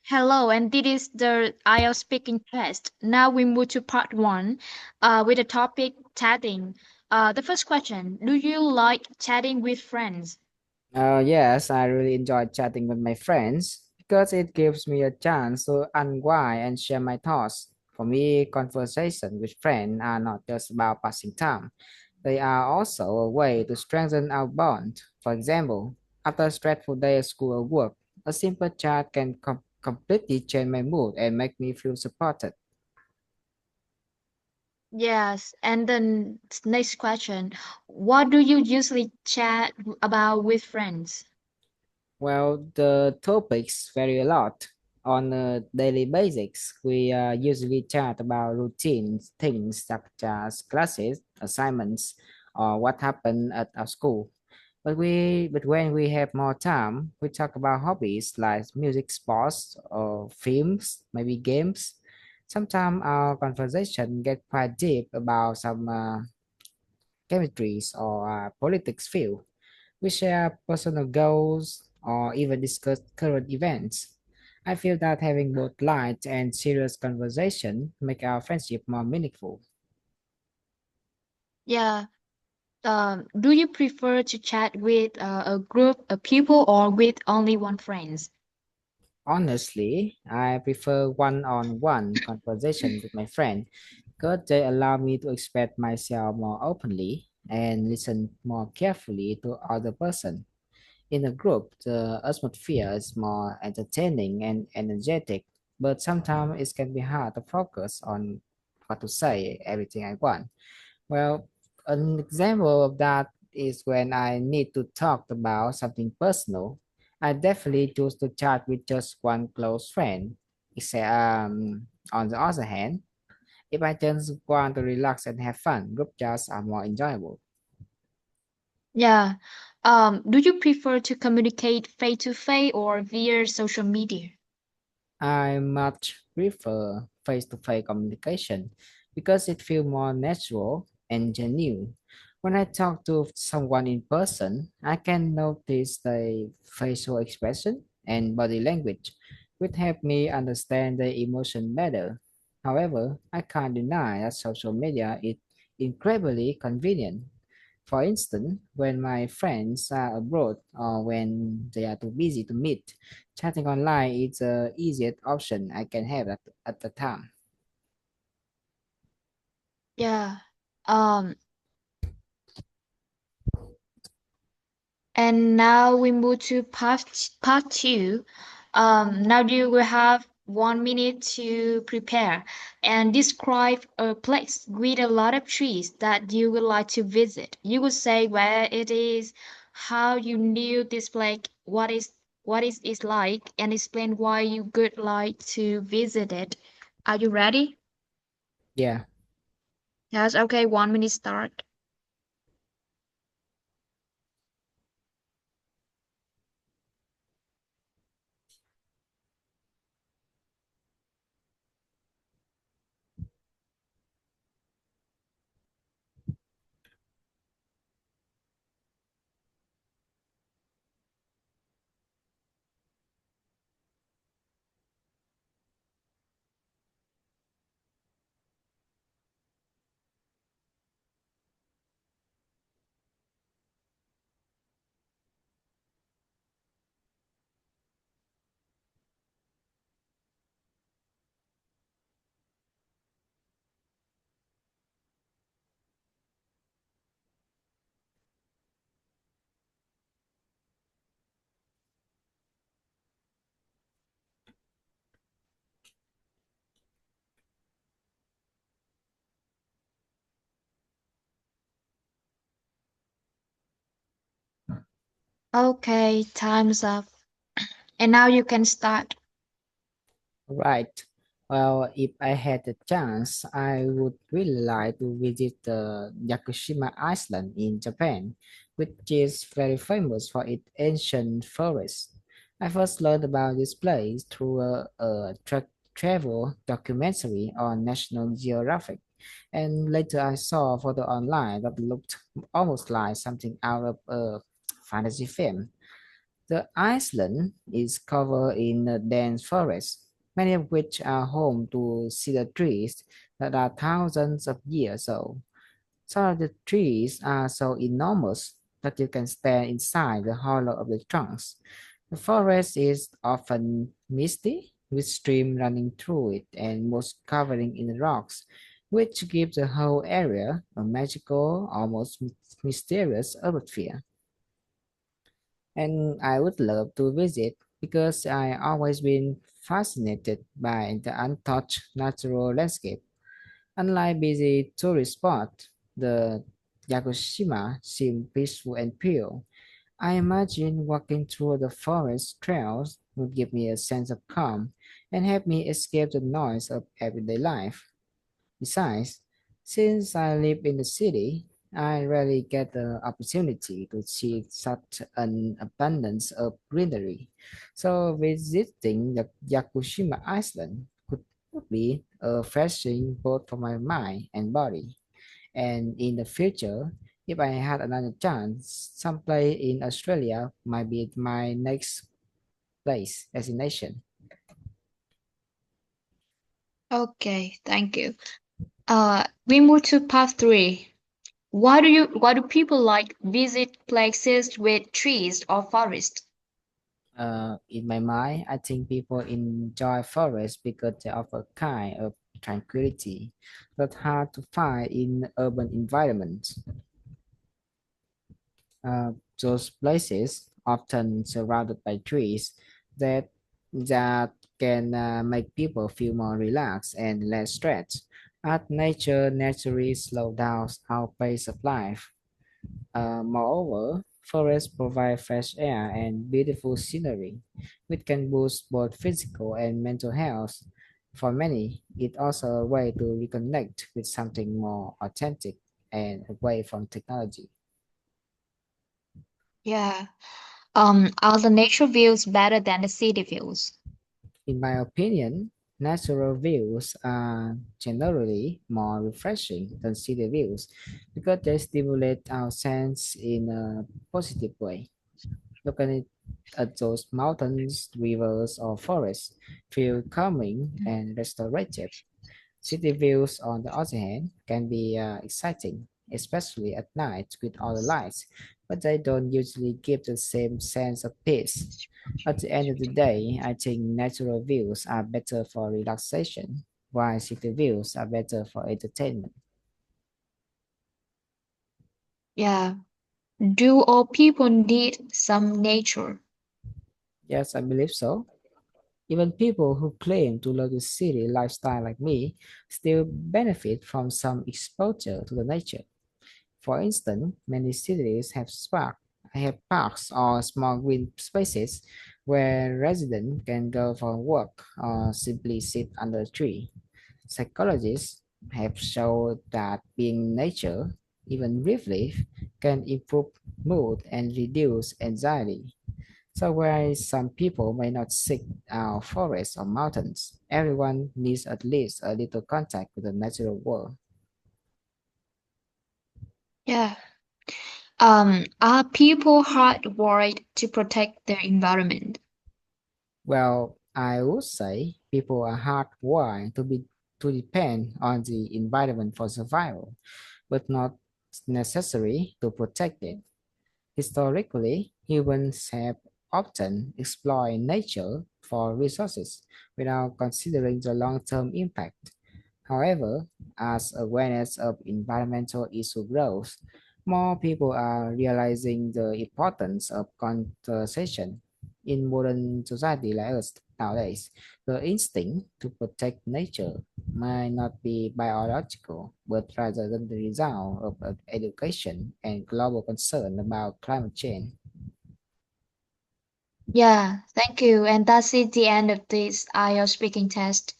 Hello, and this is the IELTS speaking test. Now we move to part one with the topic chatting. The first question: do you like chatting with friends? Yes, I really enjoy chatting with my friends because it gives me a chance to unwind and share my thoughts. For me, conversations with friends are not just about passing time, they are also a way to strengthen our bond. For example, after a stressful day at school or work, a simple chat can completely change my mood and make me feel supported. Yes, and then next question: what do you usually chat about with friends? Well, the topics vary a lot. On a daily basis, we usually chat about routine things such as classes, assignments, or what happened at our school. But when we have more time, we talk about hobbies like music, sports, or films, maybe games. Sometimes our conversation get quite deep about some chemistries or politics field. We share personal goals or even discuss current events. I feel that having both light and serious conversation make our friendship more meaningful. Yeah. Do you prefer to chat with a group of people or with only one friends? Honestly, I prefer one-on-one conversation with my friend because they allow me to express myself more openly and listen more carefully to other person. In a group, the atmosphere is more entertaining and energetic, but sometimes it can be hard to focus on what to say, everything I want. Well, an example of that is when I need to talk about something personal. I definitely choose to chat with just one close friend. On the other hand, if I just want to relax and have fun, group chats are more enjoyable. Yeah. Do you prefer to communicate face to face or via social media? I much prefer face-to-face communication because it feels more natural and genuine. When I talk to someone in person, I can notice the facial expression and body language, which help me understand the emotion better. However, I can't deny that social media is incredibly convenient. For instance, when my friends are abroad or when they are too busy to meet, chatting online is the easiest option I can have at the time. Yeah. Um, and now we move to part two. Now you will have 1 minute to prepare and describe a place with a lot of trees that you would like to visit. You would say where it is, how you knew this place, what is it like, and explain why you would like to visit it. Are you ready? Yeah, Yes, okay, 1 minute start. Okay, time's up. And now you can start. right. Well, if I had the chance, I would really like to visit the Yakushima Island in Japan, which is very famous for its ancient forests. I first learned about this place through a travel documentary on National Geographic, and later I saw a photo online that looked almost like something out of a fantasy film. The island is covered in a dense forest, many of which are home to cedar trees that are thousands of years old. Some of the trees are so enormous that you can stand inside the hollow of the trunks. The forest is often misty, with streams running through it and moss covering in rocks, which gives the whole area a magical, almost mysterious atmosphere. And I would love to visit because I always been fascinated by the untouched natural landscape. Unlike busy tourist spots, the Yakushima seemed peaceful and pure. I imagine walking through the forest trails would give me a sense of calm and help me escape the noise of everyday life. Besides, since I live in the city, I rarely get the opportunity to see such an abundance of greenery. So visiting the Yakushima Island would be a refreshing both for my mind and body. And in the future, if I had another chance, some place in Australia might be my next place destination. Okay, thank you. We move to part three. Why do people like visit places with trees or forest? In my mind, I think people enjoy forests because they offer a kind of tranquility that's hard to find in urban environments. Uh, those places, often surrounded by trees, that that can make people feel more relaxed and less stressed. As nature naturally slows down our pace of life. Moreover, forests provide fresh air and beautiful scenery, which can boost both physical and mental health. For many, it's also a way to reconnect with something more authentic and away from technology. Yeah. Are the nature views better than the city views? In my opinion, natural views are generally more refreshing than city views because they stimulate our sense in a positive way. Looking at those mountains, rivers, or forests feel calming and restorative. City views, on the other hand, can be exciting, especially at night with all the lights, but they don't usually give the same sense of peace. At the end of the day, I think natural views are better for relaxation, while city views are better for entertainment. Yeah. Do all people need some nature? Yes, I believe so. Even people who claim to love the city lifestyle like me still benefit from some exposure to the nature. For instance, many cities have parks or small green spaces where residents can go for a walk or simply sit under a tree. Psychologists have shown that being in nature, even briefly, can improve mood and reduce anxiety. So whereas some people may not seek out forests or mountains, everyone needs at least a little contact with the natural world. Yeah. Are people hardwired to protect their environment? Well, I would say people are hardwired to depend on the environment for survival, but not necessary to protect it. Historically, humans have often exploited nature for resources without considering the long-term impact. However, as awareness of environmental issues grows, more people are realizing the importance of conservation. In modern society like us nowadays, the instinct to protect nature might not be biological, but rather than the result of education and global concern about climate change. Yeah, thank you. And that's it, the end of this IELTS speaking test.